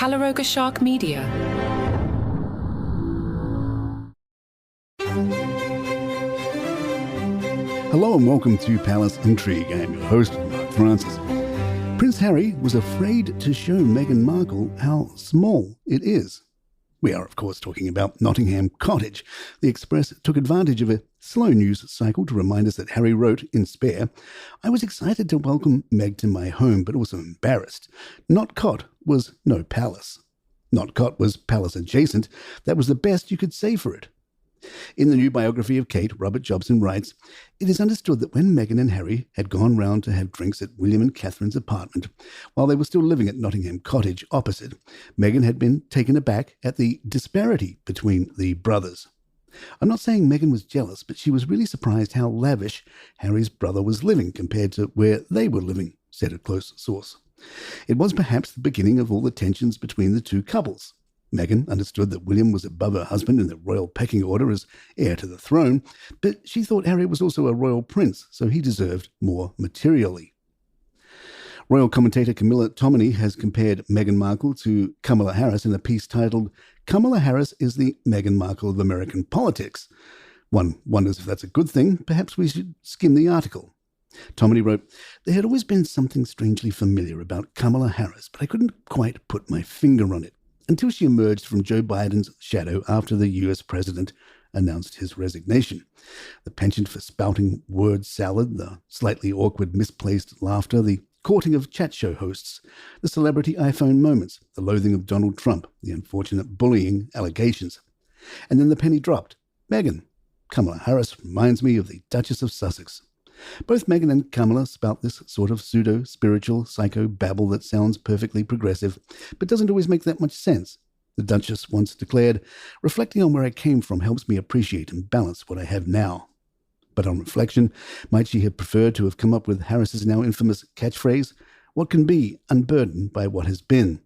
Calaroga Shark Media. Hello and welcome to Palace Intrigue. I'm your host, Mark Francis. Prince Harry was afraid to show Meghan Markle how small it is. We are, of course, talking about Nottingham Cottage. The Express took advantage of a slow news cycle to remind us that Harry wrote, in spare, "I was excited to welcome Meg to my home, but also embarrassed. Not cot was no palace. Not cot was palace adjacent. That was the best you could say for it." In the new biography of Kate, Robert Jobson writes, "It is understood that when Meghan and Harry had gone round to have drinks at William and Catherine's apartment, while they were still living at Nottingham Cottage opposite, Meghan had been taken aback at the disparity between the brothers. I'm not saying Meghan was jealous, but she was really surprised how lavish Harry's brother was living compared to where they were living," said a close source. It was perhaps the beginning of all the tensions between the two couples. Meghan understood that William was above her husband in the royal pecking order as heir to the throne, but she thought Harry was also a royal prince, so he deserved more materially. Royal commentator Camilla Tominey has compared Meghan Markle to Kamala Harris in a piece titled, "Kamala Harris is the Meghan Markle of American politics." One wonders if that's a good thing. Perhaps we should skim the article. Tominey wrote, "There had always been something strangely familiar about Kamala Harris, but I couldn't quite put my finger on it, until she emerged from Joe Biden's shadow after the US president announced his resignation. The penchant for spouting word salad, the slightly awkward misplaced laughter, the courting of chat show hosts, the celebrity iPhone moments, the loathing of Donald Trump, the unfortunate bullying allegations. And then the penny dropped. Meghan. Kamala Harris reminds me of the Duchess of Sussex." Both Meghan and Kamala spout this sort of pseudo-spiritual psycho-babble that sounds perfectly progressive, but doesn't always make that much sense. The Duchess once declared, "Reflecting on where I came from helps me appreciate and balance what I have now." But on reflection, might she have preferred to have come up with Harris's now infamous catchphrase, "What can be unburdened by what has been"?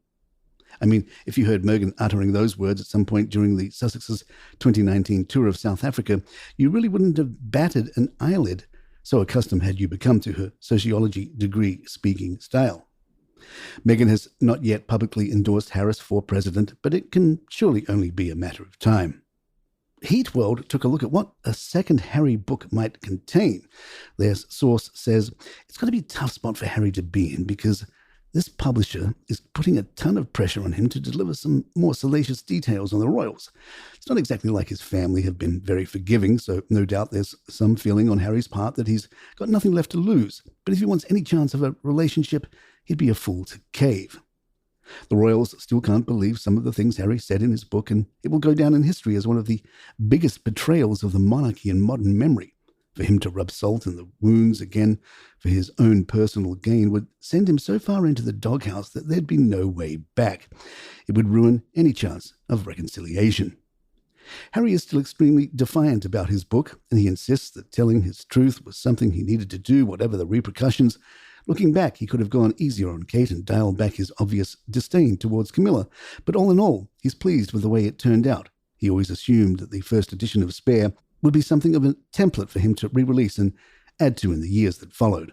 I mean, if you heard Meghan uttering those words at some point during the Sussex's 2019 tour of South Africa, you really wouldn't have batted an eyelid, so accustomed had you become to her sociology degree speaking style. Meghan has not yet publicly endorsed Harris for president, but it can surely only be a matter of time. Heat World took a look at what a second Harry book might contain. Their source says it's going to be a tough spot for Harry to be in because this publisher is putting a ton of pressure on him to deliver some more salacious details on the royals. It's not exactly like his family have been very forgiving, so no doubt there's some feeling on Harry's part that he's got nothing left to lose. But if he wants any chance of a relationship, he'd be a fool to cave. The royals still can't believe some of the things Harry said in his book, and it will go down in history as one of the biggest betrayals of the monarchy in modern memory. For him to rub salt in the wounds again for his own personal gain would send him so far into the doghouse that there'd be no way back. It would ruin any chance of reconciliation. Harry is still extremely defiant about his book, and he insists that telling his truth was something he needed to do, whatever the repercussions. Looking back, he could have gone easier on Kate and dialed back his obvious disdain towards Camilla, but all in all, he's pleased with the way it turned out. He always assumed that the first edition of Spare would be something of a template for him to re-release and add to in the years that followed.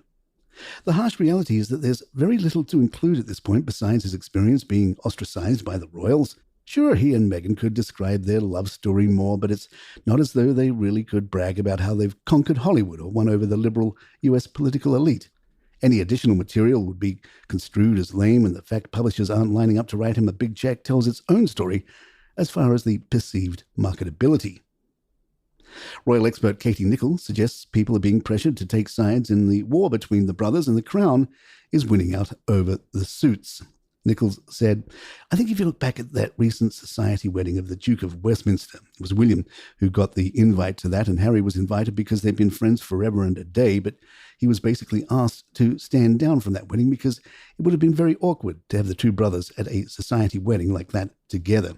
The harsh reality is that there's very little to include at this point besides his experience being ostracized by the royals. Sure, he and Meghan could describe their love story more, but it's not as though they really could brag about how they've conquered Hollywood or won over the liberal US political elite. Any additional material would be construed as lame, and the fact publishers aren't lining up to write him a big check tells its own story as far as the perceived marketability. Royal expert Katie Nicholl suggests people are being pressured to take sides in the war between the brothers, and the Crown is winning out over the suits. Nichols said, "I think if you look back at that recent society wedding of the Duke of Westminster, it was William who got the invite to that, and Harry was invited because they'd been friends forever and a day, but he was basically asked to stand down from that wedding because it would have been very awkward to have the two brothers at a society wedding like that together.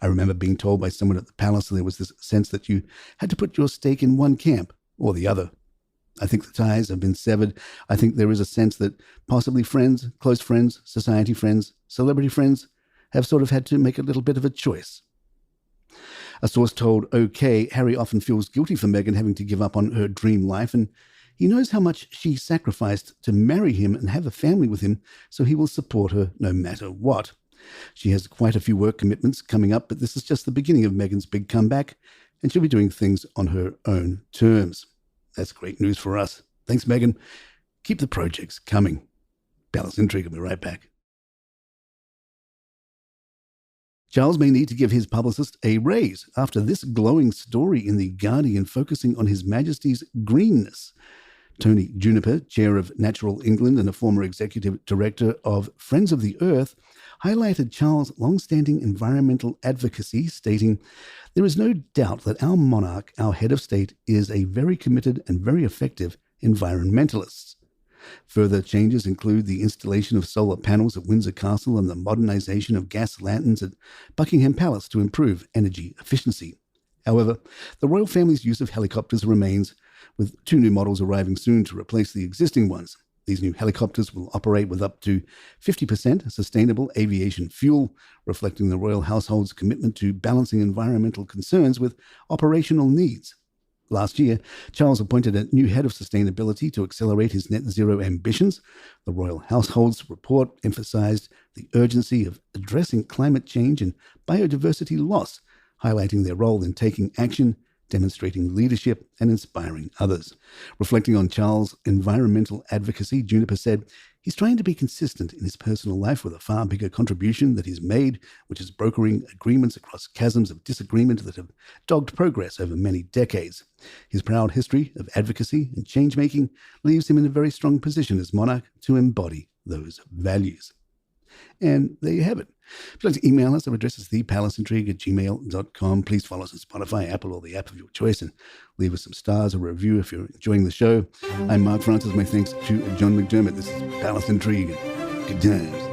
I remember being told by someone at the palace there was this sense that you had to put your stake in one camp or the other. I think the ties have been severed. I think there is a sense that possibly friends, close friends, society friends, celebrity friends have sort of had to make a little bit of a choice." A source told OK Harry often feels guilty for Meghan having to give up on her dream life, and he knows how much she sacrificed to marry him and have a family with him, so he will support her no matter what. She has quite a few work commitments coming up, but this is just the beginning of Meghan's big comeback, and she'll be doing things on her own terms. That's great news for us. Thanks, Meghan. Keep the projects coming. Palace Intrigue will be right back. Charles may need to give his publicist a raise after this glowing story in The Guardian focusing on His Majesty's greenness. Tony Juniper, chair of Natural England and a former executive director of Friends of the Earth, highlighted Charles' long-standing environmental advocacy, stating, "There is no doubt that our monarch, our head of state, is a very committed and very effective environmentalist." Further changes include the installation of solar panels at Windsor Castle and the modernisation of gas lanterns at Buckingham Palace to improve energy efficiency. However, the royal family's use of helicopters remains, with 2 new models arriving soon to replace the existing ones. These new helicopters will operate with up to 50% sustainable aviation fuel, reflecting the royal household's commitment to balancing environmental concerns with operational needs. Last year, Charles appointed a new head of sustainability to accelerate his net zero ambitions. The royal household's report emphasized the urgency of addressing climate change and biodiversity loss, highlighting their role in taking action, demonstrating leadership, and inspiring others. Reflecting on Charles' environmental advocacy, Juniper said, "He's trying to be consistent in his personal life with a far bigger contribution that he's made, which is brokering agreements across chasms of disagreement that have dogged progress over many decades. His proud history of advocacy and change-making leaves him in a very strong position as monarch to embody those values." And there you have it. If you'd like to email us, our address is thepalaceintrigue@gmail.com. Please follow us on Spotify, Apple, or the app of your choice, and leave us some stars or a review if you're enjoying the show. I'm Mark Francis. My thanks to John McDermott. This is Palace Intrigue. Good times.